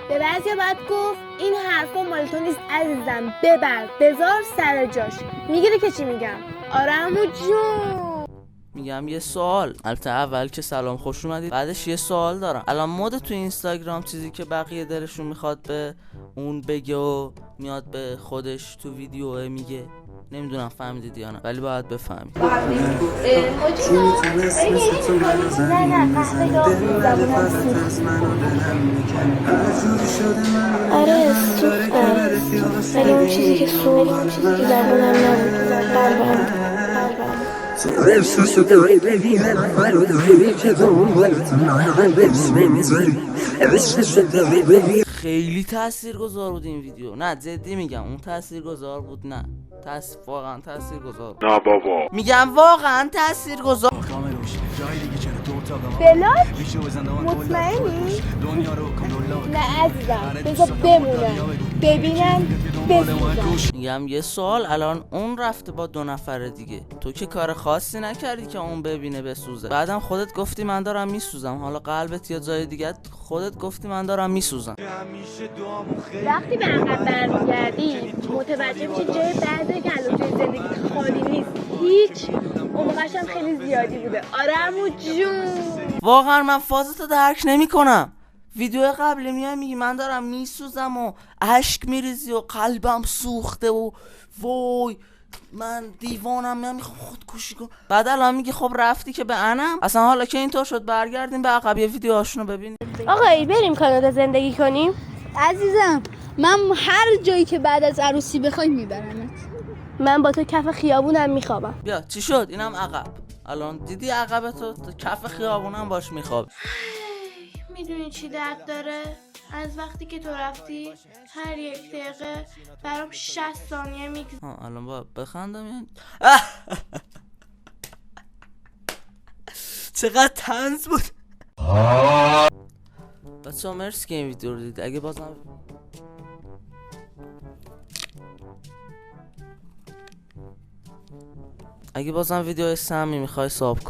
به بعضی باید گفت این حرفا مال تو نیست عزیزم، ببر بذار سر جاش. میگیری که چی میگم؟ آره عمو جون. میگم یه سوال، البته اول که سلام خوش اومدید، بعدش یه سوال دارم. الان مود تو اینستاگرام چیزی که بقیه دلشون میخواد به اون بگه و میاد به خودش تو ویدیو میگه، نمیدونم فهمیدید یا نه، ولی باید بفهمید. نه آره سوخته، ولی اون چیزی که سوخت زبونم نبود، قلبم. خیلی تاثیرگذار بود این ویدیو، نه جدی میگم، اون تاثیرگذار بود، نه واقعا تاثیرگذار بود. نه بابا میگم واقعا تاثیرگذار. بلاد مطمئنی؟ نه عزیزم بذار بمونم ببینم بسوزم. میگم یه سوال، الان اون رفته با 2 نفر دیگه، تو که کار خاصی نکردی که اون ببینه بسوزه، بعدم خودت گفتی من دارم میسوزم، حالا قلبت یا جای دیگه خودت گفتی من دارم میسوزم. وقتی به عقب برمیگردی متوجه میشی جای بعضی کلوچه زندگیت خالی نیست، هیچ. عمقش هم خیلی زیادی بوده. آره عمو جون. واقعا من فازتو درک نمی کنم. ویدیو قبلی میگی من دارم میسوزم و اشک میریزی و قلبم سوخته و وای من دیوانم، میخوام خودکشی کنم. بعد الان میگی خب رفتی که به انم. اصلا حالا که اینطور شد برگردیم به عقب یه ویدیوهاشونو ببینیم. آقایی بریم کانادا زندگی کنیم؟ عزیزم من هر جایی که بعد از عروسی بخوای میبرمت. من با تو کف خیابونم میخوابم. بیا چی شد؟ اینم عقب. الان دیدی عقبتو کف خیابونم باش میخواب. میدونی چی درد داره؟ از وقتی که تو رفتی هر یک دقیقه برام 60 ثانیه میگذره. الان باید بخندم یعنی چقدر طنز بود. بچه‌ها مرسی که این ویدیو رو دید. اگه بازم ویدیو سمی میخوای ساب کن.